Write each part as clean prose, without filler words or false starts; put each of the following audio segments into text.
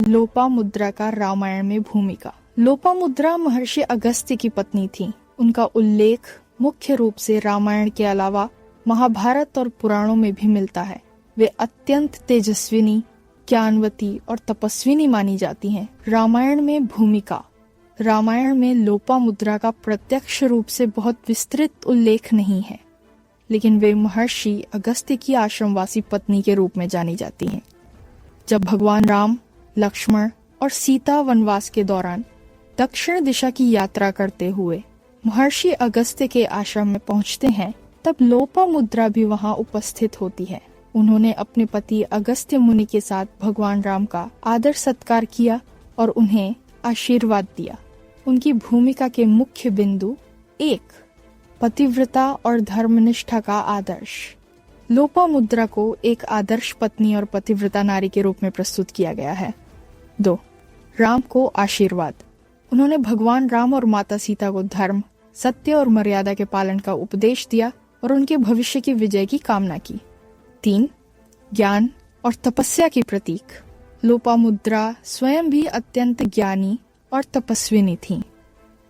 लोपामुद्रा का रामायण में भूमिका। लोपामुद्रा महर्षि अगस्त्य की पत्नी थी। उनका उल्लेख मुख्य रूप से रामायण के अलावा महाभारत और पुराणों में भी मिलता है। वे अत्यंत तेजस्विनी, ज्ञानवती और तपस्विनी मानी जाती हैं। रामायण में भूमिका। रामायण में लोपामुद्रा का प्रत्यक्ष रूप से बहुत विस्तृत उल्लेख नहीं है, लेकिन वे महर्षि अगस्त्य की आश्रमवासी पत्नी के रूप में जानी जाती हैं। जब भगवान राम, लक्ष्मण और सीता वनवास के दौरान दक्षिण दिशा की यात्रा करते हुए महर्षि अगस्त्य के आश्रम में पहुंचते हैं, तब लोपामुद्रा भी वहां उपस्थित होती है। उन्होंने अपने पति अगस्त्य मुनि के साथ भगवान राम का आदर सत्कार किया और उन्हें आशीर्वाद दिया। उनकी भूमिका के मुख्य बिंदु: 1. पतिव्रता और धर्मनिष्ठा का आदर्श। लोपामुद्रा को एक आदर्श पत्नी और पतिव्रता नारी के रूप में प्रस्तुत किया गया है। 2. राम को आशीर्वाद। उन्होंने भगवान राम और माता सीता को धर्म, सत्य और मर्यादा के पालन का उपदेश दिया और उनके भविष्य की विजय की कामना की। 3. ज्ञान और तपस्या की प्रतीक। लोपामुद्रा स्वयं भी अत्यंत ज्ञानी और तपस्विनी थीं।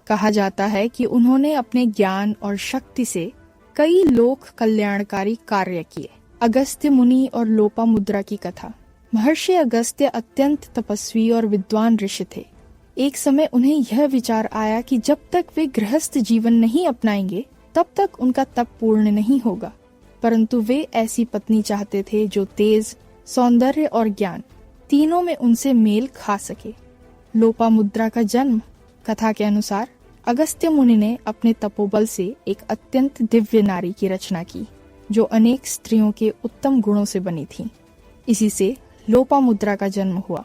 कहा जाता है कि उन्होंने अपने ज्ञान और शक्ति से कई लोक कल्याणकारी कार्य किए। अगस्त्य मुनि और लोपामुद्रा की कथा। महर्षि अगस्त्य अत्यंत तपस्वी और विद्वान ऋषि थे। एक समय उन्हें यह विचार आया कि जब तक वे गृहस्थ जीवन नहीं अपनाएंगे, तब तक उनका तप पूर्ण नहीं होगा। परंतु वे ऐसी पत्नी चाहते थे जो तेज, सौंदर्य और ज्ञान तीनों में उनसे मेल खा सके। लोपामुद्रा का जन्म। कथा के अनुसार अगस्त्य मुनि ने अपने तपोबल से एक अत्यंत दिव्य नारी की रचना की, जो अनेक स्त्रियों के उत्तम गुणों से बनी थी। इसी से लोपामुद्रा का जन्म हुआ।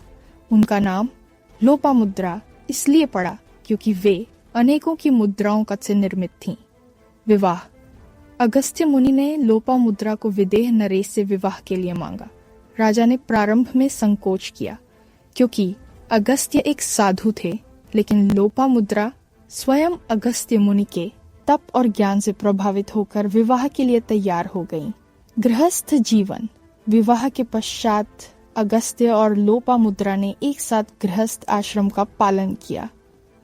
उनका नाम लोपामुद्रा इसलिए पड़ा क्योंकि वे अनेकों की मुद्राओं से निर्मित थीं। विवाह। अगस्त्य मुनि ने लोपामुद्रा को विदेह नरेश से विवाह के लिए मांगा। राजा ने प्रारंभ में संकोच किया, क्योंकि अगस्त्य एक साधु थे, लेकिन लोपामुद्रा स्वयं अगस्त्य मुनि के तप और ज्ञान से प्रभावित होकर विवाह के लिए तैयार हो गईं। गृहस्थ जीवन। विवाह के पश्चात अगस्त्य और लोपामुद्रा ने एक साथ गृहस्थ आश्रम का पालन किया।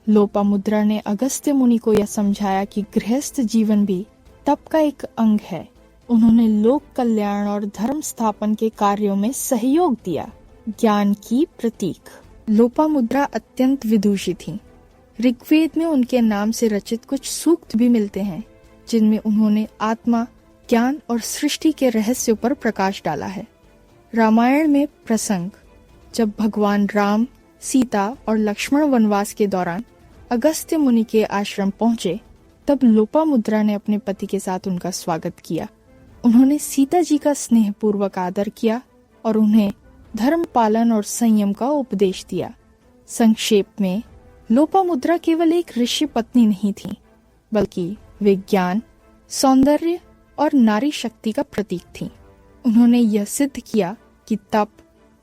लोपामुद्रा ने अगस्त्य मुनि को यह समझाया कि गृहस्थ जीवन भी तप का एक अंग है। उन्होंने लोक कल्याण और धर्म स्थापन के कार्यों में सहयोग दिया। ज्ञान की प्रतीक। लोपामुद्रा अत्यंत विदुषी थीं। ऋग्वेद में उनके नाम से रचित कुछ सूक्त भी मिलते हैं, जिनमें उन्होंने आत्मा, ज्ञान और सृष्टि के रहस्यों पर प्रकाश डाला है। रामायण में प्रसंग। जब भगवान राम, सीता और लक्ष्मण वनवास के दौरान अगस्त्य मुनि के आश्रम पहुंचे, तब लोपामुद्रा ने अपने पति के साथ उनका स्वागत किया। उन्होंने सीता जी का स्नेहपूर्वक आदर किया और उन्हें धर्म पालन और संयम का उपदेश दिया। संक्षेप में, लोपामुद्रा केवल एक ऋषि पत्नी नहीं थी, बल्कि वे ज्ञान, सौंदर्य और नारी शक्ति का प्रतीक थीं। उन्होंने यह सिद्ध किया कि तप,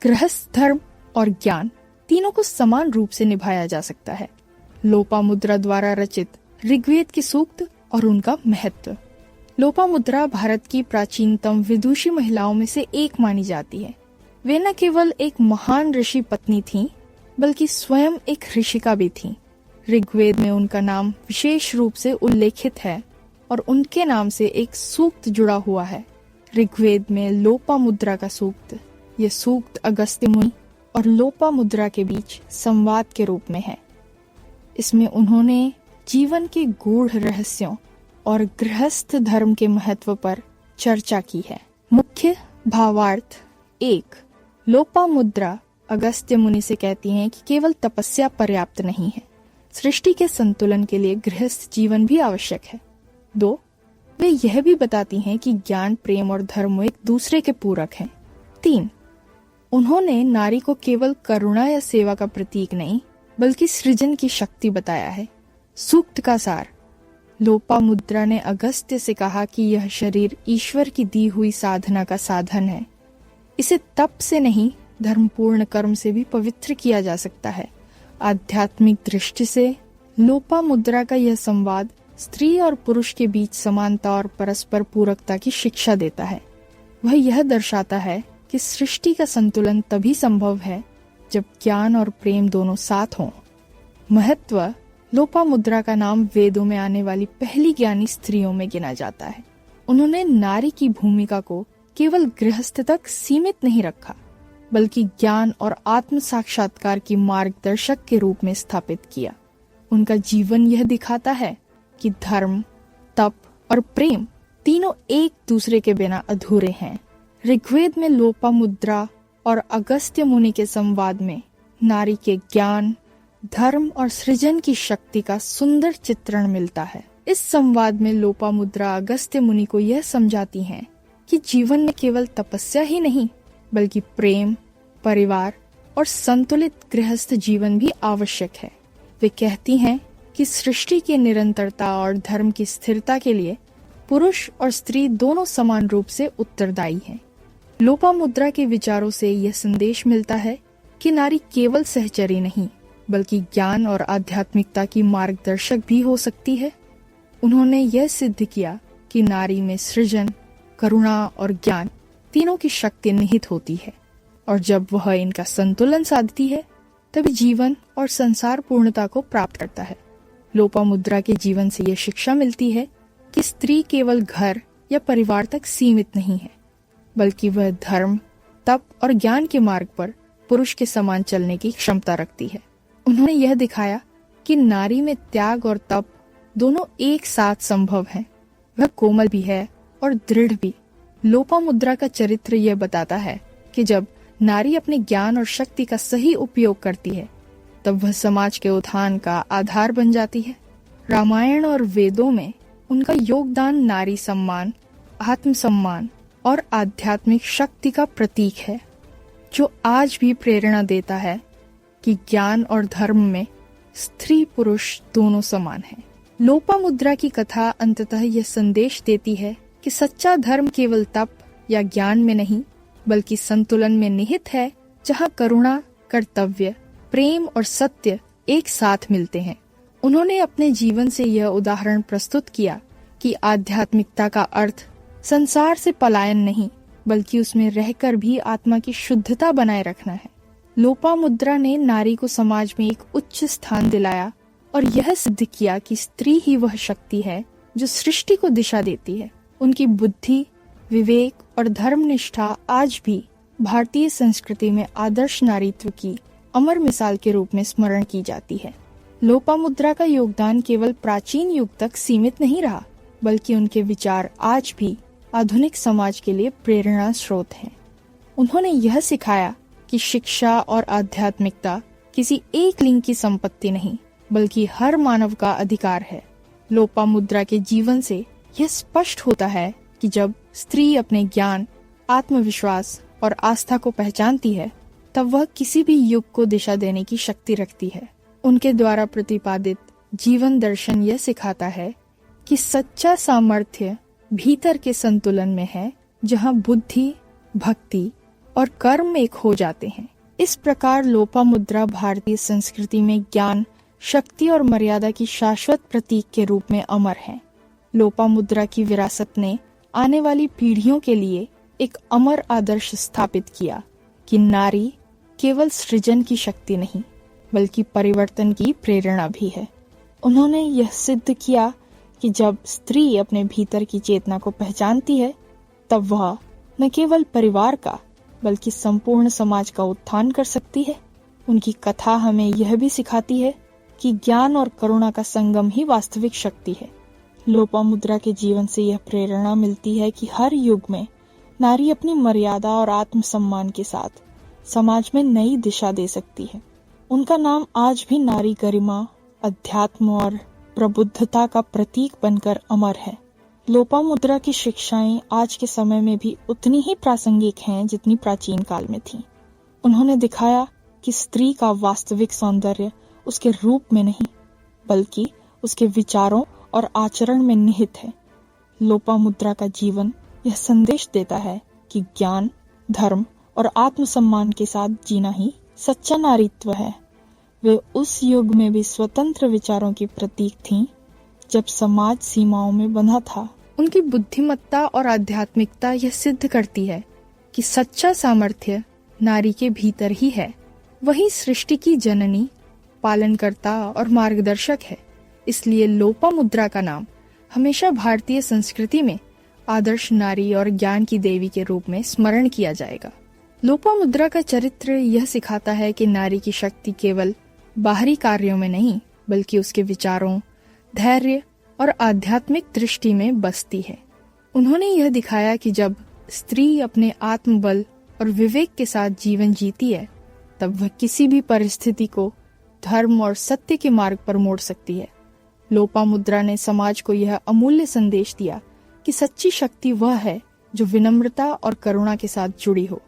गृहस्थ धर्म और ज्ञान तीनों को समान रूप से निभाया जा सकता है। लोपामुद्रा द्वारा रचित ऋग्वेद की सूक्त और उनका महत्व। लोपामुद्रा भारत की प्राचीनतम विदुषी महिलाओं में से एक मानी जाती है। वे न केवल एक महान ऋषि पत्नी थीं, बल्कि स्वयं एक ऋषिका भी थीं। ऋग्वेद में उनका नाम विशेष रूप से उल्लेखित है और उनके नाम से एक सूक्त जुड़ा हुआ है। ऋग्वेद में लोपामुद्रा का सूक्त। ये सूक्त अगस्त्य मुनि और लोपामुद्रा के बीच संवाद के रूप में है। इसमें उन्होंने जीवन के गूढ़ रहस्यों और गृहस्थ धर्म के महत्व पर चर्चा की है। मुख्य भावार्थ। 1. लोपामुद्रा अगस्त्य मुनि से कहती हैं कि केवल तपस्या पर्याप्त नहीं है, सृष्टि के संतुलन के लिए गृहस्थ जीवन भी आवश्यक है। 2. वे यह भी बताती हैं कि ज्ञान, प्रेम और धर्म एक दूसरे के पूरक हैं। 3. उन्होंने नारी को केवल करुणा या सेवा का प्रतीक नहीं, बल्कि सृजन की शक्ति बताया है। सूक्त का सार। लोपामुद्रा ने अगस्त्य से कहा कि यह शरीर ईश्वर की दी हुई साधना का साधन है। इसे तप से नहीं, धर्मपूर्ण कर्म से भी पवित्र किया जा सकता है। आध्यात्मिक दृष्टि से लोपामुद्रा का यह संवाद स्त्री और पुरुष के बीच समानता और परस्पर पूरकता की शिक्षा देता है। वह यह दर्शाता है कि सृष्टि का संतुलन तभी संभव है जब ज्ञान और प्रेम दोनों साथ हों। महत्व। लोपामुद्रा का नाम वेदों में आने वाली पहली ज्ञानी स्त्रियों में गिना जाता है। उन्होंने नारी की भूमिका को केवल गृहस्थ तक सीमित नहीं रखा, बल्कि ज्ञान और आत्म साक्षात्कार की मार्गदर्शक के रूप में स्थापित किया। उनका जीवन यह दिखाता है कि धर्म, तप और प्रेम तीनों एक दूसरे के बिना अधूरे हैं। ऋग्वेद में लोपामुद्रा और अगस्त्य मुनि के संवाद में नारी के ज्ञान, धर्म और सृजन की शक्ति का सुंदर चित्रण मिलता है। इस संवाद में लोपामुद्रा अगस्त्य मुनि को यह समझाती हैं कि जीवन में केवल तपस्या ही नहीं, बल्कि प्रेम, परिवार और संतुलित गृहस्थ जीवन भी आवश्यक है। वे कहती हैं कि सृष्टि की निरंतरता और धर्म की स्थिरता के लिए पुरुष और स्त्री दोनों समान रूप से उत्तरदायी हैं। लोपामुद्रा के विचारों से यह संदेश मिलता है कि नारी केवल सहचरी नहीं, बल्कि ज्ञान और आध्यात्मिकता की मार्गदर्शक भी हो सकती है। उन्होंने यह सिद्ध किया कि नारी में सृजन, करुणा और ज्ञान तीनों की शक्ति निहित होती है, और जब वह इनका संतुलन साधती है तभी जीवन और संसार पूर्णता को प्राप्त करता है। लोपामुद्रा के जीवन से यह शिक्षा मिलती है कि स्त्री केवल घर या परिवार तक सीमित नहीं है, बल्कि वह धर्म, तप और ज्ञान के मार्ग पर पुरुष के समान चलने की क्षमता रखती है। उन्होंने यह दिखाया कि नारी में त्याग और तप दोनों एक साथ संभव हैं। वह कोमल भी है और दृढ़ भी। लोपामुद्रा का चरित्र यह बताता है कि जब नारी अपने ज्ञान और शक्ति का सही उपयोग करती है, तब वह समाज के उत्थान का आधार बन जाती है। रामायण और वेदों में उनका योगदान नारी सम्मान, आत्मसम्मान और आध्यात्मिक शक्ति का प्रतीक है, जो आज भी प्रेरणा देता है कि ज्ञान और धर्म में स्त्री पुरुष दोनों समान हैं। लोपामुद्रा की कथा अंततः यह संदेश देती है कि सच्चा धर्म केवल तप या ज्ञान में नहीं, बल्कि संतुलन में निहित है, जहाँ करुणा, कर्तव्य, प्रेम और सत्य एक साथ मिलते हैं। उन्होंने अपने जीवन से यह उदाहरण प्रस्तुत किया कि आध्यात्मिकता का अर्थ संसार से पलायन नहीं, बल्कि उसमें रहकर भी आत्मा की शुद्धता बनाए रखना है। लोपामुद्रा ने नारी को समाज में एक उच्च स्थान दिलाया और यह सिद्ध किया कि स्त्री ही वह शक्ति है जो सृष्टि को दिशा देती है। उनकी बुद्धि, विवेक और धर्मनिष्ठा आज भी भारतीय संस्कृति में आदर्श नारीत्व की अमर मिसाल के रूप में स्मरण की जाती है। लोपामुद्रा का योगदान केवल प्राचीन युग तक सीमित नहीं रहा, बल्कि उनके विचार आज भी आधुनिक समाज के लिए प्रेरणा स्रोत हैं। उन्होंने यह सिखाया कि शिक्षा और आध्यात्मिकता किसी एक लिंग की संपत्ति नहीं, बल्कि हर मानव का अधिकार है। लोपामुद्रा के जीवन से यह स्पष्ट होता है कि जब स्त्री अपने ज्ञान, आत्मविश्वास और आस्था को पहचानती है, तब वह किसी भी युग को दिशा देने की शक्ति रखती है। उनके द्वारा प्रतिपादित जीवन दर्शन यह सिखाता है कि सच्चा सामर्थ्य भीतर के संतुलन में है, जहाँ बुद्धि, भक्ति और कर्म एक हो जाते हैं। इस प्रकार लोपामुद्रा भारतीय संस्कृति में ज्ञान, शक्ति और मर्यादा की शाश्वत प्रतीक के रूप में अमर है। लोपामुद्रा की विरासत ने आने वाली पीढ़ियों के लिए एक अमर आदर्श स्थापित किया कि नारी केवल सृजन की शक्ति नहीं, बल्कि परिवर्तन की प्रेरणा भी है। उन्होंने यह सिद्ध किया कि जब स्त्री अपने भीतर की चेतना को पहचानती है, तब वह न केवल परिवार का, बल्कि संपूर्ण समाज का उत्थान कर सकती है। उनकी कथा हमें यह भी सिखाती है कि ज्ञान और करुणा का संगम ही वास्तविक शक्ति है। लोपामुद्रा के जीवन से यह प्रेरणा मिलती है कि हर युग में नारी अपनी मर्यादा और आत्मसम्मान के साथ समाज में नई दिशा दे सकती है। उनका नाम आज भी नारी गरिमा, अध्यात्म और प्रबुद्धता का प्रतीक बनकर अमर है। लोपामुद्रा की शिक्षाएं आज के समय में भी उतनी ही प्रासंगिक हैं जितनी प्राचीन काल में थीं। उन्होंने दिखाया कि स्त्री का वास्तविक सौंदर्य उसके रूप में नहीं, बल्कि उसके विचारों और आचरण में निहित है। लोपामुद्रा का जीवन यह संदेश देता है कि ज्ञान, धर्म और आत्मसम्मान के साथ जीना ही सच्चा नारीत्व है। वे उस युग में भी स्वतंत्र विचारों की प्रतीक थीं, जब समाज सीमाओं में बंधा था। उनकी बुद्धिमत्ता और आध्यात्मिकता यह सिद्ध करती है कि सच्चा सामर्थ्य नारी के भीतर ही है। वही सृष्टि की जननी, पालनकर्ता और मार्गदर्शक है। इसलिए लोपामुद्रा का नाम हमेशा भारतीय संस्कृति में आदर्श नारी और ज्ञान की देवी के रूप में स्मरण किया जाएगा। लोपामुद्रा का चरित्र यह सिखाता है कि नारी की शक्ति केवल बाहरी कार्यों में नहीं, बल्कि उसके विचारों, धैर्य और आध्यात्मिक दृष्टि में बसती है। उन्होंने यह दिखाया कि जब स्त्री अपने आत्मबल और विवेक के साथ जीवन जीती है, तब वह किसी भी परिस्थिति को धर्म और सत्य के मार्ग पर मोड़ सकती है। लोपामुद्रा ने समाज को यह अमूल्य संदेश दिया कि सच्ची शक्ति वह है जो विनम्रता और करुणा के साथ जुड़ी हो।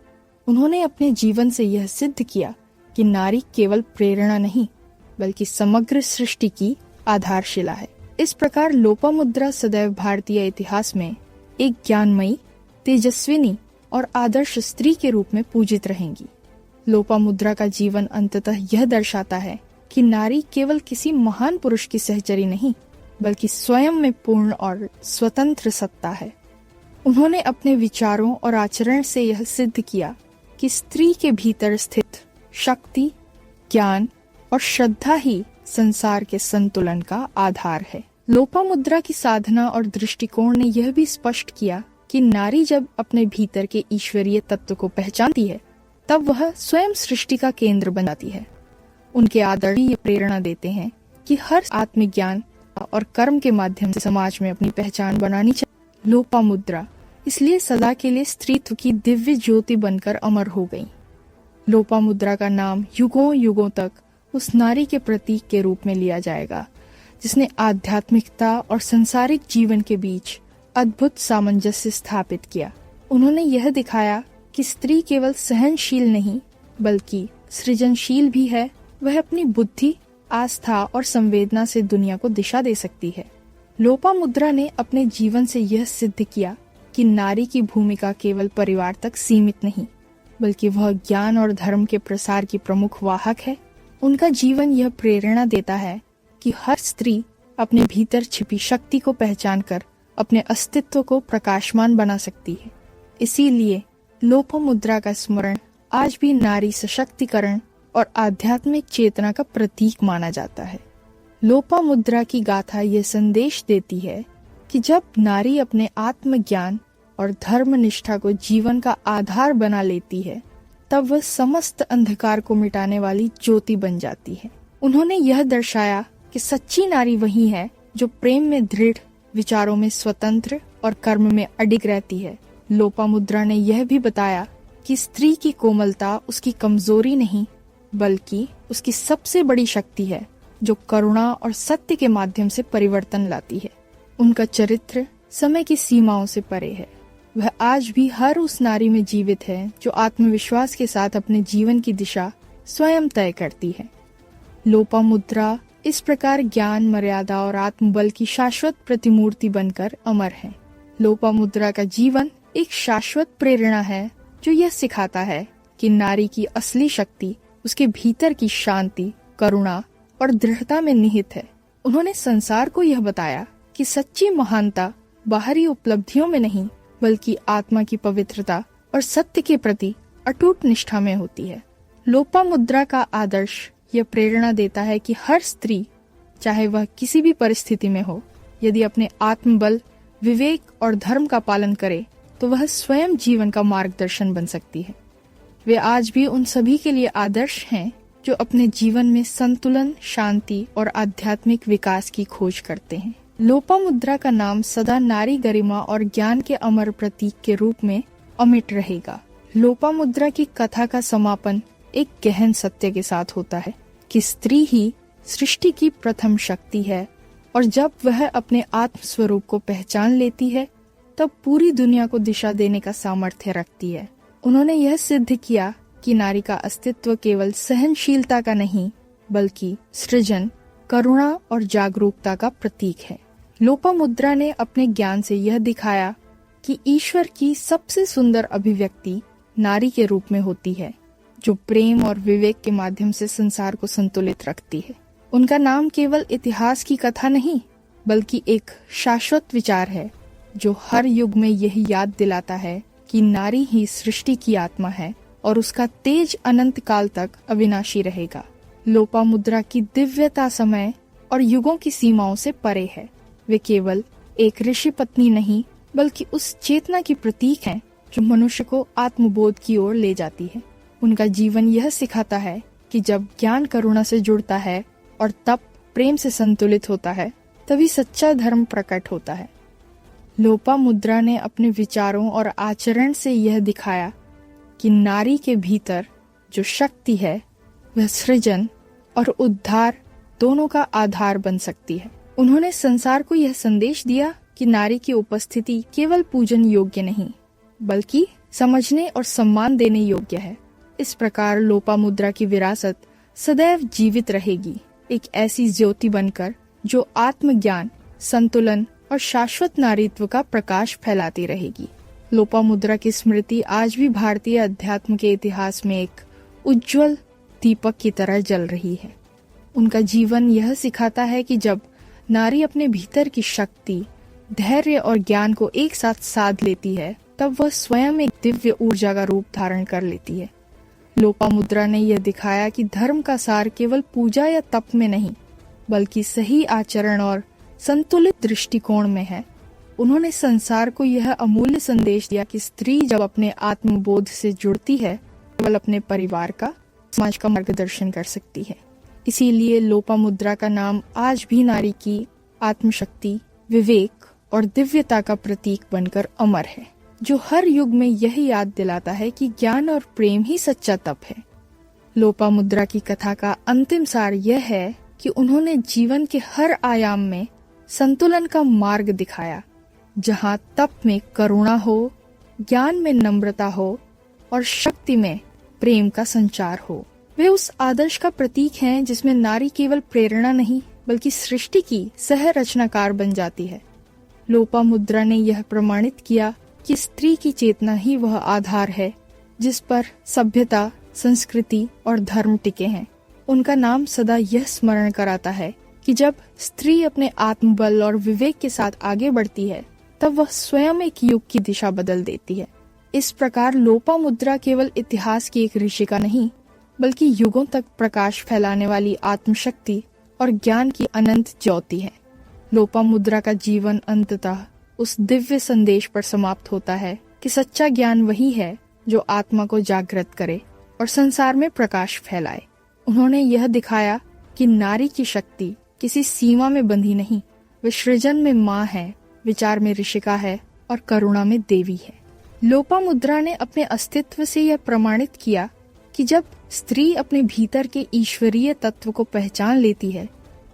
उन्होंने अपने जीवन से यह सिद्ध किया कि नारी केवल प्रेरणा नहीं, बल्कि समग्र सृष्टि की आधारशिला है। इस प्रकार लोपामुद्रा सदैव भारतीय इतिहास में एक ज्ञानमयी, तेजस्विनी और आदर्श स्त्री के रूप में पूजित रहेंगी। लोपामुद्रा का जीवन अंततः यह दर्शाता है कि नारी केवल किसी महान पुरुष की सहचरी नहीं, बल्कि स्वयं में पूर्ण और स्वतंत्र सत्ता है। उन्होंने अपने विचारों और आचरण से यह सिद्ध किया कि स्त्री के भीतर स्थित शक्ति, ज्ञान और श्रद्धा ही संसार के संतुलन का आधार है। लोपामुद्रा की साधना और दृष्टिकोण ने यह भी स्पष्ट किया कि नारी जब अपने भीतर के ईश्वरीय तत्व को पहचानती है, तब वह स्वयं सृष्टि का केंद्र बन जाती है। उनके आदर्श ये प्रेरणा देते हैं कि हर आत्मज्ञान और कर्म के माध्यम से समाज में अपनी पहचान बनानी चाहिए। लोपामुद्रा इसलिए सदा के लिए स्त्रीत्व की दिव्य ज्योति बनकर अमर हो गई। लोपामुद्रा का नाम युगों युगों तक उस नारी के प्रतीक के रूप में लिया जाएगा जिसने आध्यात्मिकता और सांसारिक जीवन के बीच अद्भुत सामंजस्य स्थापित किया। उन्होंने यह दिखाया कि स्त्री केवल सहनशील नहीं, बल्कि सृजनशील भी है। वह अपनी बुद्धि, आस्था और संवेदना से दुनिया को दिशा दे सकती है। लोपामुद्रा ने अपने जीवन से यह सिद्ध किया कि नारी की भूमिका केवल परिवार तक सीमित नहीं, बल्कि वह ज्ञान और धर्म के प्रसार की प्रमुख वाहक है। उनका जीवन यह प्रेरणा देता है कि हर स्त्री अपने भीतर छिपी शक्ति को पहचानकर अपने अस्तित्व को प्रकाशमान बना सकती है। इसीलिए लोपामुद्रा का स्मरण आज भी नारी सशक्तिकरण और आध्यात्मिक चेतना का प्रतीक माना जाता है। लोपामुद्रा की गाथा यह संदेश देती है कि जब नारी अपने आत्मज्ञान और धर्म निष्ठा को जीवन का आधार बना लेती है, तब वह समस्त अंधकार को मिटाने वाली ज्योति बन जाती है। उन्होंने यह दर्शाया कि सच्ची नारी वही है जो प्रेम में दृढ़, विचारों में स्वतंत्र और कर्म में अडिग रहती है। लोपामुद्रा ने यह भी बताया कि स्त्री की कोमलता उसकी कमजोरी नहीं, बल्कि उसकी सबसे बड़ी शक्ति है जो करुणा और सत्य के माध्यम से परिवर्तन लाती है। उनका चरित्र समय की सीमाओं से परे है। वह आज भी हर उस नारी में जीवित है जो आत्मविश्वास के साथ अपने जीवन की दिशा स्वयं तय करती है। लोपामुद्रा इस प्रकार ज्ञान, मर्यादा और आत्मबल की शाश्वत प्रतिमूर्ति बनकर अमर है। लोपामुद्रा का जीवन एक शाश्वत प्रेरणा है जो यह सिखाता है कि नारी की असली शक्ति उसके भीतर की शांति, करुणा और दृढ़ता में निहित है। उन्होंने संसार को यह बताया कि सच्ची महानता बाहरी उपलब्धियों में नहीं, बल्कि आत्मा की पवित्रता और सत्य के प्रति अटूट निष्ठा में होती है। लोपामुद्रा का आदर्श यह प्रेरणा देता है कि हर स्त्री, चाहे वह किसी भी परिस्थिति में हो, यदि अपने आत्मबल, विवेक और धर्म का पालन करे, तो वह स्वयं जीवन का मार्गदर्शन बन सकती है। वे आज भी उन सभी के लिए आदर्श हैं जो अपने जीवन में संतुलन, शांति और आध्यात्मिक विकास की खोज करते हैं। लोपामुद्रा का नाम सदा नारी गरिमा और ज्ञान के अमर प्रतीक के रूप में अमिट रहेगा। लोपामुद्रा की कथा का समापन एक गहन सत्य के साथ होता है कि स्त्री ही सृष्टि की प्रथम शक्ति है और जब वह अपने आत्म स्वरूप को पहचान लेती है, तब पूरी दुनिया को दिशा देने का सामर्थ्य रखती है। उन्होंने यह सिद्ध किया कि नारी का अस्तित्व केवल सहनशीलता का नहीं, बल्कि सृजन, करुणा और जागरूकता का प्रतीक है। लोपामुद्रा ने अपने ज्ञान से यह दिखाया कि ईश्वर की सबसे सुंदर अभिव्यक्ति नारी के रूप में होती है, जो प्रेम और विवेक के माध्यम से संसार को संतुलित रखती है। उनका नाम केवल इतिहास की कथा नहीं, बल्कि एक शाश्वत विचार है जो हर युग में यही याद दिलाता है कि नारी ही सृष्टि की आत्मा है और उसका तेज अनंत काल तक अविनाशी रहेगा। लोपामुद्रा की दिव्यता समय और युगों की सीमाओं से परे है। वे केवल एक ऋषि पत्नी नहीं बल्कि उस चेतना की प्रतीक हैं जो मनुष्य को आत्मबोध की ओर ले जाती है। उनका जीवन यह सिखाता है कि जब ज्ञान करुणा से जुड़ता है और तप प्रेम से संतुलित होता है, तभी सच्चा धर्म प्रकट होता है। लोपामुद्रा ने अपने विचारों और आचरण से यह दिखाया कि नारी के भीतर जो शक्ति है वह सृजन और उद्धार दोनों का आधार बन सकती है। उन्होंने संसार को यह संदेश दिया कि नारी की उपस्थिति केवल पूजन योग्य नहीं बल्कि समझने और सम्मान देने योग्य है। इस प्रकार लोपामुद्रा की विरासत सदैव जीवित रहेगी, एक ऐसी ज्योति बनकर जो आत्मज्ञान, संतुलन और शाश्वत नारीत्व का प्रकाश फैलाती रहेगी। लोपामुद्रा की स्मृति आज भी भारतीय अध्यात्म के इतिहास में एक उज्जवल दीपक की तरह जल रही है। उनका जीवन यह सिखाता है कि जब नारी अपने भीतर की शक्ति, धैर्य और ज्ञान को एक साथ साध लेती है, तब वह स्वयं एक दिव्य ऊर्जा का रूप धारण कर लेती है। लोपामुद्रा ने यह दिखाया कि धर्म का सार केवल पूजा या तप में नहीं बल्कि सही आचरण और संतुलित दृष्टिकोण में है। उन्होंने संसार को यह अमूल्य संदेश दिया कि स्त्री जब अपने आत्मबोध से जुड़ती है, केवल अपने परिवार का, समाज का मार्गदर्शन कर सकती है। इसीलिए लोपामुद्रा का नाम आज भी नारी की आत्मशक्ति, विवेक और दिव्यता का प्रतीक बनकर अमर है, जो हर युग में यह याद दिलाता है कि ज्ञान और प्रेम ही सच्चा तप है। लोपामुद्रा की कथा का अंतिम सार यह है कि उन्होंने जीवन के हर आयाम में संतुलन का मार्ग दिखाया, जहाँ तप में करुणा हो, ज्ञान में नम्रता हो और शक्ति में प्रेम का संचार हो। वे उस आदर्श का प्रतीक हैं जिसमें नारी केवल प्रेरणा नहीं बल्कि सृष्टि की सह रचनाकार बन जाती है। लोपामुद्रा ने यह प्रमाणित किया कि स्त्री की चेतना ही वह आधार है जिस पर सभ्यता, संस्कृति और धर्म टिके हैं। उनका नाम सदा यह स्मरण कराता है कि जब स्त्री अपने आत्मबल और विवेक के साथ आगे बढ़ती है, तब वह स्वयं एक युग की दिशा बदल देती है। इस प्रकार लोपामुद्रा केवल इतिहास की एक ऋषिका नहीं बल्कि युगों तक प्रकाश फैलाने वाली आत्मशक्ति और ज्ञान की अनंत ज्योति है। लोपामुद्रा का जीवन अंततः उस दिव्य संदेश पर समाप्त होता है कि सच्चा ज्ञान वही है जो आत्मा को जागृत करे और संसार में प्रकाश फैलाए। उन्होंने यह दिखाया कि नारी की शक्ति किसी सीमा में बंधी नहीं, वे सृजन में माँ है, विचार में ऋषिका है और करुणा में देवी है। लोपामुद्रा ने अपने अस्तित्व से यह प्रमाणित किया कि जब स्त्री अपने भीतर के ईश्वरीय तत्व को पहचान लेती है,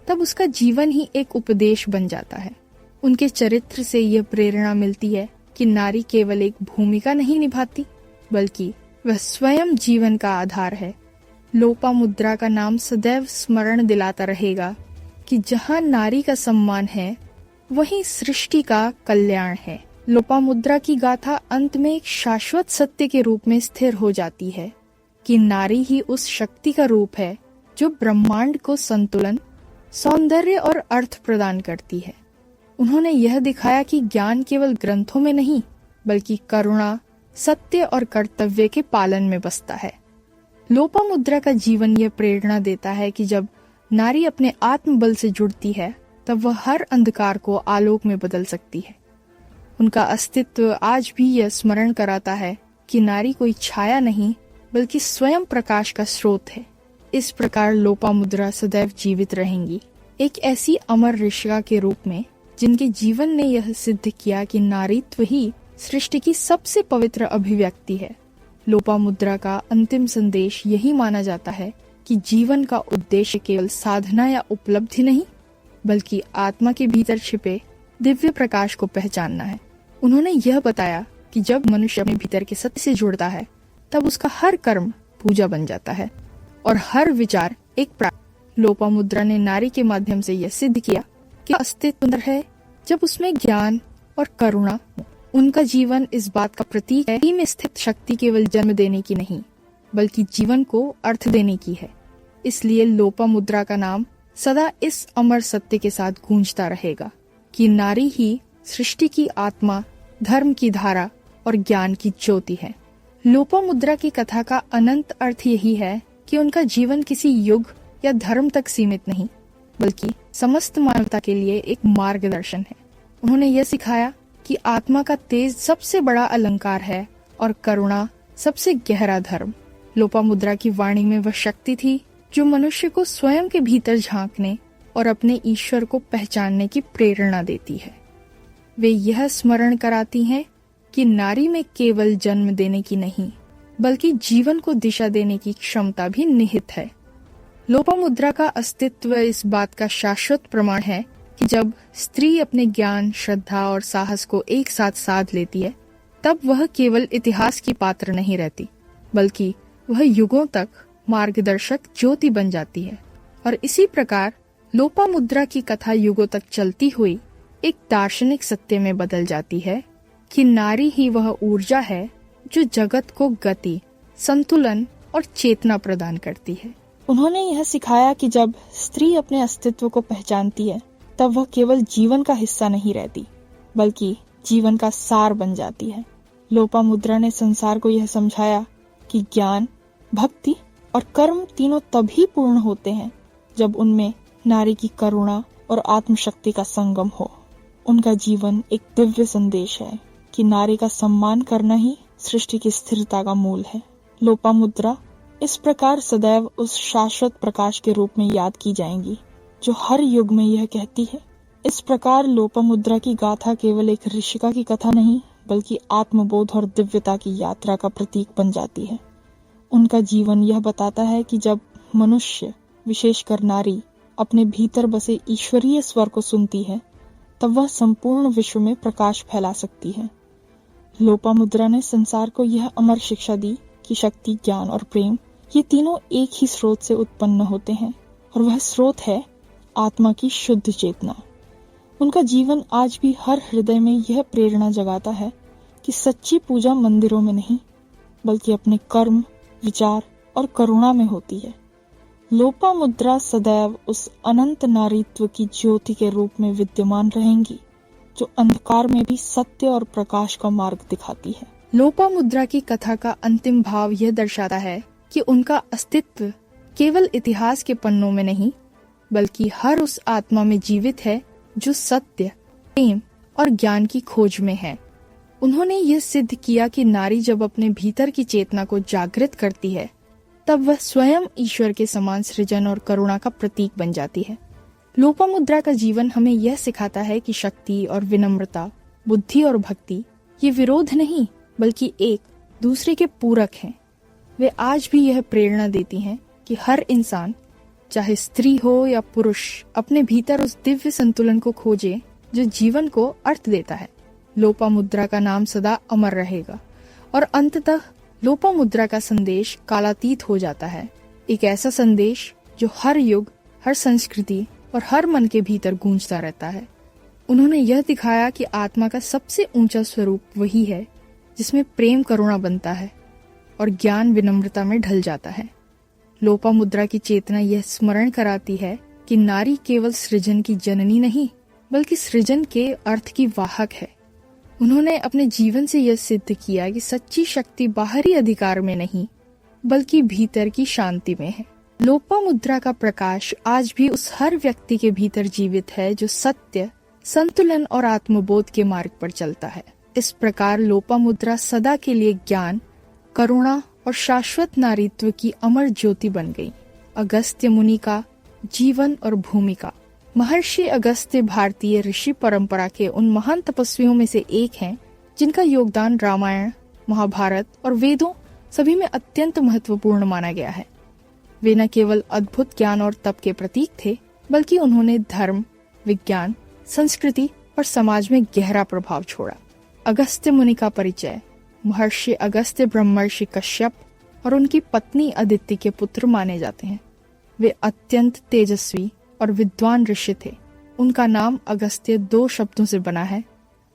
तब उसका जीवन ही एक उपदेश बन जाता है। उनके चरित्र से यह प्रेरणा मिलती है कि नारी केवल एक भूमिका नहीं निभाती बल्कि वह स्वयं जीवन का आधार है। लोपामुद्रा का नाम सदैव स्मरण दिलाता रहेगा कि जहाँ नारी का सम्मान है, वहीं सृष्टि का कल्याण है। लोपामुद्रा की गाथा अंत में एक शाश्वत सत्य के रूप में स्थिर हो जाती है कि नारी ही उस शक्ति का रूप है जो ब्रह्मांड को संतुलन, सौंदर्य और अर्थ प्रदान करती है। उन्होंने यह दिखाया कि ज्ञान केवल ग्रंथों में नहीं बल्कि करुणा, सत्य और कर्तव्य के पालन में बसता है। लोपामुद्रा का जीवन यह प्रेरणा देता है कि जब नारी अपने आत्मबल से जुड़ती है, तब वह हर अंधकार को आलोक में बदल सकती है। उनका अस्तित्व आज भी यह स्मरण कराता है कि नारी कोई छाया नहीं बल्कि स्वयं प्रकाश का स्रोत है। इस प्रकार लोपामुद्रा सदैव जीवित रहेंगी, एक ऐसी अमर ऋषिका के रूप में जिनके जीवन ने यह सिद्ध किया कि नारीत्व ही सृष्टि की सबसे पवित्र अभिव्यक्ति है। लोपामुद्रा का अंतिम संदेश यही माना जाता है कि जीवन का उद्देश्य केवल साधना या उपलब्धि नहीं बल्कि आत्मा के भीतर छिपे दिव्य प्रकाश को पहचानना है। उन्होंने यह बताया कि जब मनुष्य अपने भीतर के सत्य से जुड़ता है, तब उसका हर कर्म पूजा बन जाता है और हर विचार एक प्रार्थना। लोपामुद्रा ने नारी के माध्यम से यह सिद्ध किया कि अस्तित्व सुंदर है जब उसमें ज्ञान और करुणा हो। उनका जीवन इस बात का प्रतीक है कि में स्थित शक्ति केवल जन्म देने की नहीं बल्कि जीवन को अर्थ देने की है। इसलिए लोपामुद्रा का नाम सदा इस अमर सत्य के साथ गूंजता रहेगा कि नारी ही सृष्टि की आत्मा, धर्म की धारा और ज्ञान की ज्योति है। लोपामुद्रा की कथा का अनंत अर्थ यही है कि उनका जीवन किसी युग या धर्म तक सीमित नहीं, बल्कि समस्त मानवता के लिए एक मार्गदर्शन है। उन्होंने यह सिखाया कि आत्मा का तेज सबसे बड़ा अलंकार है और करुणा सबसे गहरा धर्म। लोपामुद्रा की वाणी में वह शक्ति थी जो मनुष्य को स्वयं के भीतर झांकने और अपने ईश्वर को पहचानने की प्रेरणा देती है। वे यह स्मरण कराती हैं कि नारी में केवल जन्म देने की नहीं, बल्कि जीवन को दिशा देने की क्षमता भी निहित है। लोपामुद्रा का अस्तित्व इस बात का शाश्वत प्रमाण है कि जब स्त्री अपने ज्ञान, श्रद्धा और साहस को एक साथ साध लेती है, तब वह केवल इतिहास की पात्र नहीं रहती, बल्कि वह युगों तक मार्गदर्शक ज्योति बन जाती है। और इसी प्रकार लोपामुद्रा की कथा युगों तक चलती हुई एक दार्शनिक सत्य में बदल जाती है कि नारी ही वह ऊर्जा है जो जगत को गति, संतुलन और चेतना प्रदान करती है। उन्होंने यह सिखाया कि जब स्त्री अपने अस्तित्व को पहचानती है, तब वह केवल जीवन का हिस्सा नहीं रहती, बल्कि जीवन का सार बन जाती है। लोपामुद्रा ने संसार को यह समझाया कि ज्ञान, भक्ति और कर्म तीनों तभी पूर्ण होते हैं जब उनमें नारी की करुणा और आत्मशक्ति का संगम हो। उनका जीवन एक दिव्य संदेश है कि नारी का सम्मान करना ही सृष्टि की स्थिरता का मूल है। लोपामुद्रा इस प्रकार सदैव उस शाश्वत प्रकाश के रूप में याद की जाएंगी जो हर युग में यह कहती है। इस प्रकार लोपामुद्रा की गाथा केवल एक ऋषिका की कथा नहीं, बल्कि आत्मबोध और दिव्यता की यात्रा का प्रतीक बन जाती है। उनका जीवन यह बताता है कि जब मनुष्य, विशेषकर नारी, अपने भीतर बसे ईश्वरीय स्वर को सुनती है, तब वह संपूर्ण विश्व में प्रकाश फैला सकती है। लोपामुद्रा ने संसार को यह अमर शिक्षा दी कि शक्ति, ज्ञान और प्रेम ये तीनों एक ही स्रोत से उत्पन्न होते हैं, और वह स्रोत है आत्मा की शुद्ध चेतना। उनका जीवन आज भी हर हृदय में यह प्रेरणा जगाता है कि सच्ची पूजा मंदिरों में नहीं, बल्कि अपने कर्म, विचार और करुणा में होती है। लोपामुद्रा सदैव उस अनंत नारीत्व की ज्योति के रूप में विद्यमान रहेंगी जो अंधकार में भी सत्य और प्रकाश का मार्ग दिखाती है। लोपामुद्रा की कथा का अंतिम भाव यह दर्शाता है कि उनका अस्तित्व केवल इतिहास के पन्नों में नहीं, बल्कि हर उस आत्मा में जीवित है जो सत्य, प्रेम और ज्ञान की खोज में है। उन्होंने यह सिद्ध किया कि नारी जब अपने भीतर की चेतना को जागृत करती है, तब वह स्वयं ईश्वर के समान सृजन और करुणा का प्रतीक बन जाती है। लोपामुद्रा का जीवन हमें यह सिखाता है कि शक्ति और विनम्रता, बुद्धि और भक्ति ये विरोध नहीं, बल्कि एक दूसरे के पूरक हैं। वे आज भी यह प्रेरणा देती हैं कि हर इंसान, चाहे स्त्री हो या पुरुष, अपने भीतर उस दिव्य संतुलन को खोजे जो जीवन को अर्थ देता है। लोपामुद्रा का नाम सदा अमर रहेगा और अंततः लोपामुद्रा का संदेश कालातीत हो जाता है। एक ऐसा संदेश जो हर युग, हर संस्कृति और हर मन के भीतर गूंजता रहता है। उन्होंने यह दिखाया कि आत्मा का सबसे ऊंचा स्वरूप वही है जिसमें प्रेम करुणा बनता है और ज्ञान विनम्रता में ढल जाता है। लोपामुद्रा की चेतना यह स्मरण कराती है कि नारी केवल सृजन की जननी नहीं, बल्कि सृजन के अर्थ की वाहक है। उन्होंने अपने जीवन से यह सिद्ध किया कि सच्ची शक्ति बाहरी अधिकार में नहीं, बल्कि भीतर की शांति में है। लोपामुद्रा का प्रकाश आज भी उस हर व्यक्ति के भीतर जीवित है जो सत्य, संतुलन और आत्मबोध के मार्ग पर चलता है। इस प्रकार लोपामुद्रा सदा के लिए ज्ञान, करुणा और शाश्वत नारीत्व की अमर ज्योति बन गई। अगस्त्य मुनि का जीवन और भूमिका। महर्षि अगस्त्य भारतीय ऋषि परंपरा के उन महान तपस्वियों में से एक हैं जिनका योगदान रामायण, महाभारत और वेदों सभी में अत्यंत महत्वपूर्ण माना गया है। वे न केवल अद्भुत ज्ञान और तप के प्रतीक थे, बल्कि उन्होंने धर्म, विज्ञान, संस्कृति और समाज में गहरा प्रभाव छोड़ा। अगस्त्य मुनि का परिचय। महर्षि अगस्त्य ब्रह्मर्षि कश्यप और उनकी पत्नी अदिति के पुत्र माने जाते हैं। वे अत्यंत तेजस्वी और विद्वान ऋषि थे। उनका नाम अगस्त्य 2 शब्दों से बना है,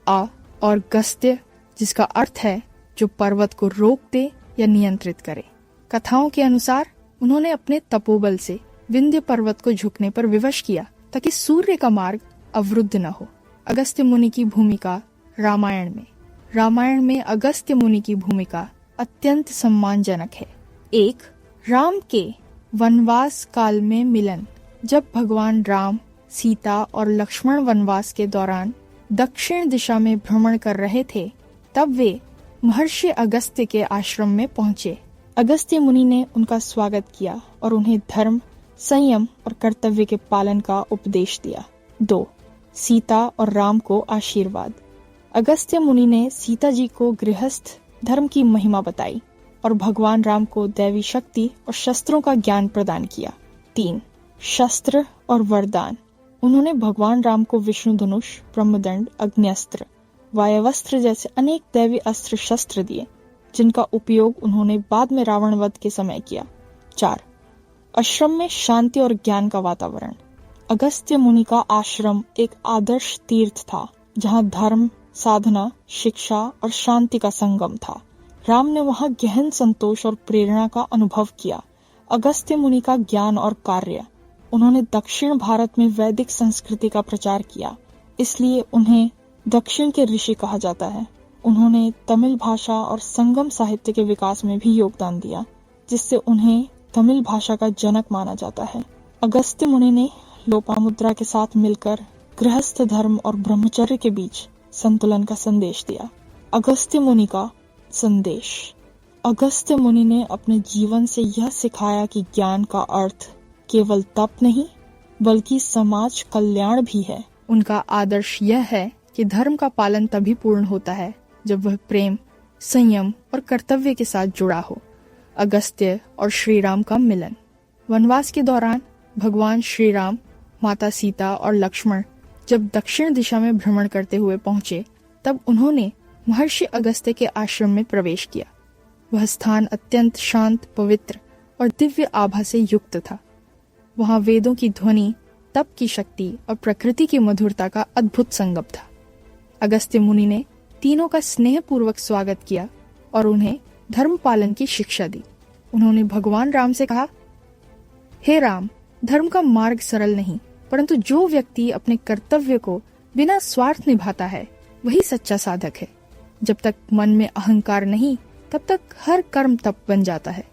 आ और गस्त्य, जिसका अर्थ है जो पर्वत को रोक दे या नियंत्रित करे। कथाओं के अनुसार उन्होंने अपने तपोबल से विंध्य पर्वत को झुकने पर विवश किया ताकि सूर्य का मार्ग अवरुद्ध न हो। अगस्त्य मुनि की भूमिका रामायण में। रामायण में अगस्त्य मुनि की भूमिका अत्यंत सम्मानजनक है। एक, राम के वनवास काल में मिलन। जब भगवान राम, सीता और लक्ष्मण वनवास के दौरान दक्षिण दिशा में भ्रमण कर रहे थे, तब वे महर्षि अगस्त्य के आश्रम में पहुंचे। अगस्त्य मुनि ने उनका स्वागत किया और उन्हें धर्म, संयम और कर्तव्य के पालन का उपदेश दिया। 2. सीता और राम को आशीर्वाद। अगस्त्य मुनि ने सीता जी को गृहस्थ धर्म की महिमा बताई और भगवान राम को दैवी शक्ति और शस्त्रों का ज्ञान प्रदान किया। 3. शस्त्र और वरदान। उन्होंने भगवान राम को विष्णु धनुष, ब्रह्मदंड, अग्न्यस्त्र, वायवस्त्र जैसे अनेक दैवी अस्त्र शस्त्र दिए, जिनका उपयोग उन्होंने बाद में रावण वध के समय किया। 4. आश्रम में शांति और ज्ञान का वातावरण। अगस्त्य मुनि का आश्रम एक आदर्श तीर्थ था, जहाँ धर्म, साधना, शिक्षा और शांति का संगम था। राम ने वहाँ गहन संतोष और प्रेरणा का अनुभव किया। अगस्त्य मुनि का ज्ञान और कार्य। उन्होंने दक्षिण भारत में वैदिक संस्कृति का प्रचार किया, इसलिए उन्हें दक्षिण के ऋषि कहा जाता है। उन्होंने तमिल भाषा और संगम साहित्य के विकास में भी योगदान दिया, जिससे उन्हें तमिल भाषा का जनक माना जाता है। अगस्त्य मुनि ने लोपामुद्रा के साथ मिलकर गृहस्थ धर्म और ब्रह्मचर्य के बीच संतुलन का संदेश दिया। अगस्त्य मुनि का संदेश। अगस्त्य मुनि ने अपने जीवन से यह सिखाया कि ज्ञान का अर्थ केवल तप नहीं, बल्कि समाज कल्याण भी है। उनका आदर्श यह है कि धर्म का पालन तभी पूर्ण होता है जब वह प्रेम, संयम और कर्तव्य के साथ जुड़ा हो। अगस्त्य और श्री राम का मिलन। वनवास के दौरान भगवान श्री राम, माता सीता और लक्ष्मण जब दक्षिण दिशा में भ्रमण करते हुए पहुंचे, तब उन्होंने महर्षि अगस्त्य के आश्रम में प्रवेश किया। वह स्थान अत्यंत शांत, पवित्र और दिव्य आभा से युक्त था। वहां वेदों की ध्वनि, तप की शक्ति और प्रकृति की मधुरता का अद्भुत संगम था। अगस्त्य मुनि ने तीनों का स्नेहपूर्वक स्वागत किया और उन्हें धर्म पालन की शिक्षा दी। उन्होंने भगवान राम से कहा, हे राम, धर्म का मार्ग सरल नहीं, परंतु जो व्यक्ति अपने कर्तव्य को बिना स्वार्थ निभाता है, वही सच्चा साधक है। जब तक मन में अहंकार नहीं, तब तक हर कर्म तप बन जाता है।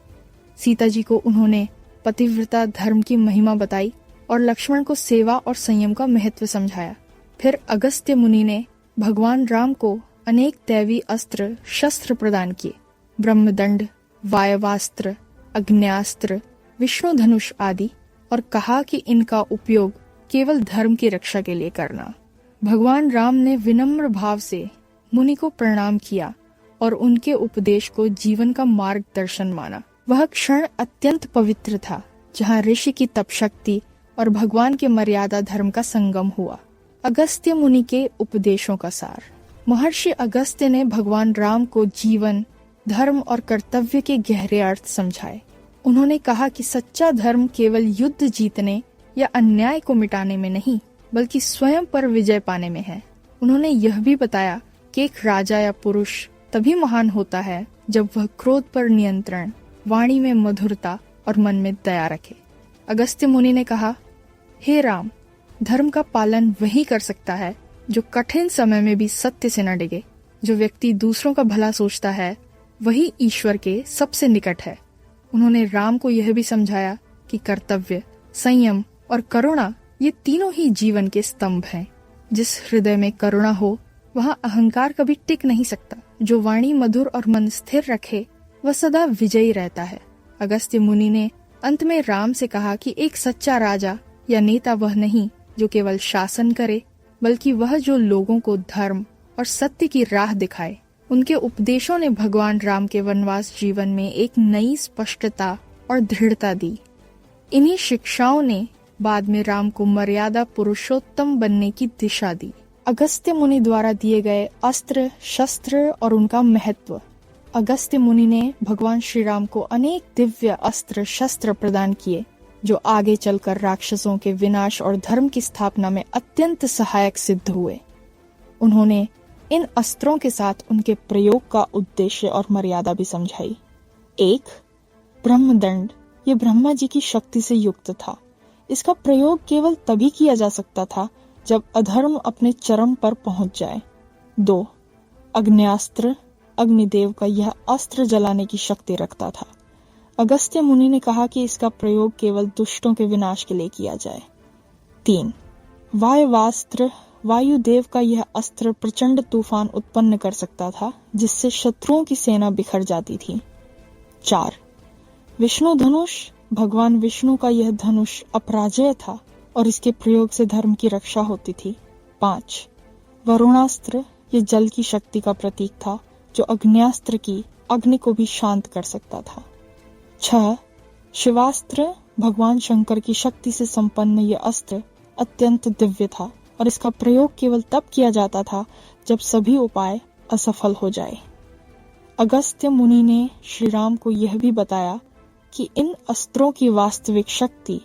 सीता जी को उन्होंने पतिव्रता धर्म की महिमा बताई और लक्ष्मण को सेवा और संयम का महत्व समझाया। फिर अगस्त्य मुनि ने भगवान राम को अनेक दैवी अस्त्र शस्त्र प्रदान किए, ब्रह्मदंड, वायवास्त्र, अग्न्यास्त्र, विष्णु धनुष आदि, और कहा कि इनका उपयोग केवल धर्म की रक्षा के लिए करना। भगवान राम ने विनम्र भाव से मुनि को प्रणाम किया और उनके उपदेश को जीवन का मार्गदर्शन माना। वह क्षण अत्यंत पवित्र था, जहाँ ऋषि की तप शक्ति और भगवान के मर्यादा धर्म का संगम हुआ। अगस्त्य मुनि के उपदेशों का सार। महर्षि अगस्त्य ने भगवान राम को जीवन, धर्म और कर्तव्य के गहरे अर्थ समझाए। उन्होंने कहा कि सच्चा धर्म केवल युद्ध जीतने या अन्याय को मिटाने में नहीं, बल्कि स्वयं पर विजय पाने में है। उन्होंने यह भी बताया कि एक राजा या पुरुष तभी महान होता है जब वह क्रोध पर नियंत्रण, वाणी में मधुरता और मन में दया रखे। अगस्त्य मुनि ने कहा, हे राम, धर्म का पालन वही कर सकता है जो कठिन समय में भी सत्य से न डिगे। जो व्यक्ति दूसरों का भला सोचता है, वही ईश्वर के सबसे निकट है। उन्होंने राम को यह भी समझाया कि कर्तव्य, संयम और करुणा ये तीनों ही जीवन के स्तंभ हैं। जिस हृदय में करुणा हो, वहाँ अहंकार कभी टिक नहीं सकता। जो वाणी मधुर और मन स्थिर रखे, वह सदा विजयी रहता है। अगस्त्य मुनि ने अंत में राम से कहा कि एक सच्चा राजा या नेता वह नहीं जो केवल शासन करे, बल्कि वह जो लोगों को धर्म और सत्य की राह दिखाए। उनके उपदेशों ने भगवान राम के वनवास जीवन में एक नई स्पष्टता और दृढ़ता दी। इन्हीं शिक्षाओं ने बाद में राम को मर्यादा पुरुषोत्तम बनने की दिशा दी। अगस्त्य मुनि द्वारा दिए गए अस्त्र शस्त्र और उनका महत्व। अगस्त्य मुनि ने भगवान श्री राम को अनेक दिव्य अस्त्र शस्त्र प्रदान किए, जो आगे चलकर राक्षसों के विनाश और धर्म की स्थापना में अत्यंत सहायक सिद्ध हुए। उन्होंने इन अस्त्रों के साथ उनके प्रयोग का उद्देश्य और मर्यादा भी समझाई। 1. ब्रह्मदंड। ये ब्रह्मा जी की शक्ति से युक्त था। इसका प्रयोग केवल तभी किया जा सकता था जब अधर्म अपने चरम पर पहुंच जाए। 2. अग्न्यास्त्र। अग्निदेव का यह अस्त्र जलाने की शक्ति रखता था। अगस्त्य मुनि ने कहा कि इसका प्रयोग केवल दुष्टों के विनाश के लिए किया जाए। 3. वायवास्त्र। वायुदेव का यह अस्त्र प्रचंड तूफान उत्पन्न कर सकता था, जिससे शत्रुओं की सेना बिखर जाती थी। 4. विष्णु धनुष। भगवान विष्णु का यह धनुष अपराजेय था और इसके प्रयोग से धर्म की रक्षा होती थी। 5. वरुणास्त्र। ये जल की शक्ति का प्रतीक था, जो अग्न्यास्त्र की अग्नि को भी शांत कर सकता था। 6. शिवास्त्र। भगवान शंकर की शक्ति से संपन्न यह अस्त्र अत्यंत दिव्य था और इसका प्रयोग केवल तब किया जाता था जब सभी उपाय असफल हो जाए। अगस्त्य मुनि ने श्री राम को यह भी बताया कि इन अस्त्रों की वास्तविक शक्ति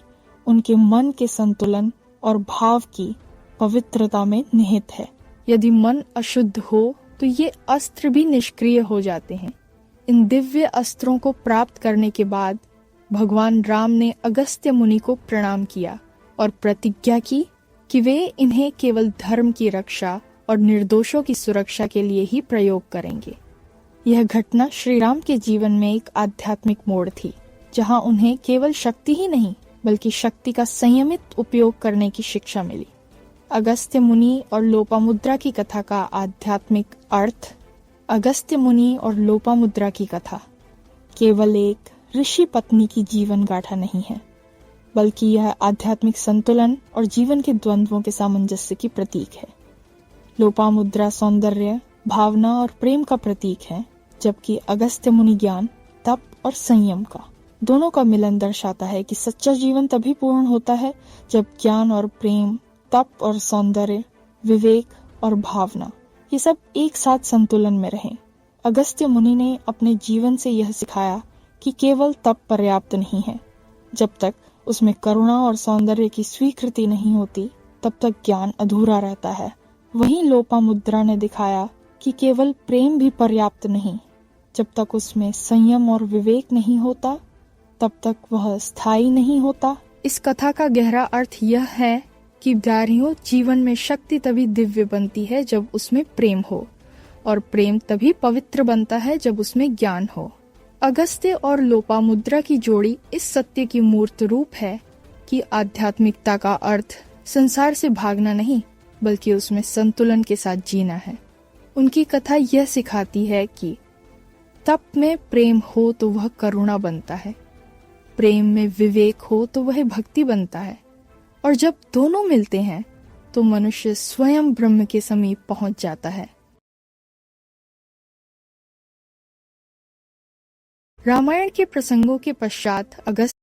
उनके मन के संतुलन और भाव की पवित्रता में निहित है। यदि मन अशुद्ध हो तो ये अस्त्र भी निष्क्रिय हो जाते हैं। इन दिव्य अस्त्रों को प्राप्त करने के बाद भगवान राम ने अगस्त्य मुनि को प्रणाम किया और प्रतिज्ञा की कि वे इन्हें केवल धर्म की रक्षा और निर्दोषों की सुरक्षा के लिए ही प्रयोग करेंगे। यह घटना श्री राम के जीवन में एक आध्यात्मिक मोड़ थी, जहां उन्हें केवल शक्ति ही नहीं बल्कि शक्ति का संयमित उपयोग करने की शिक्षा मिली। अगस्त्य मुनि और लोपामुद्रा की कथा का आध्यात्मिक अर्थ। अगस्त्य मुनि और लोपामुद्रा की कथा केवल एक ऋषि पत्नी की जीवन गाथा नहीं है, बल्कि यह आध्यात्मिक संतुलन और जीवन के द्वंद्वों के सामंजस्य की प्रतीक है। लोपामुद्रा सौंदर्य, भावना और प्रेम का प्रतीक है, जबकि अगस्त्य मुनि ज्ञान, तप और संयम का दोनों का मिलन दर्शाता है कि सच्चा जीवन तभी पूर्ण होता है जब ज्ञान और प्रेम, तप और सौंदर्य, विवेक और भावना ये सब एक साथ संतुलन में रहें। अगस्त्य मुनि ने अपने जीवन से यह सिखाया कि केवल तप पर्याप्त नहीं है। जब तक उसमें करुणा और सौंदर्य की स्वीकृति नहीं होती, तब तक ज्ञान अधूरा रहता है। वहीं लोपामुद्रा ने दिखाया कि केवल प्रेम भी पर्याप्त नहीं। जब तक उसमें संयम और विवेक नहीं होता, तब तक वह स्थायी नहीं होता। इस कथा का गहरा अर्थ यह है कि प्यारियों, जीवन में शक्ति तभी दिव्य बनती है जब उसमें प्रेम हो, और प्रेम तभी पवित्र बनता है जब उसमें ज्ञान हो। अगस्त्य और लोपामुद्रा की जोड़ी इस सत्य की मूर्त रूप है कि आध्यात्मिकता का अर्थ संसार से भागना नहीं, बल्कि उसमें संतुलन के साथ जीना है। उनकी कथा यह सिखाती है कि तप में प्रेम हो तो वह करुणा बनता है, प्रेम में विवेक हो तो वह भक्ति बनता है, और जब दोनों मिलते हैं तो मनुष्य स्वयं ब्रह्म के समीप पहुंच जाता है। रामायण के प्रसंगों के पश्चात अगस्त्य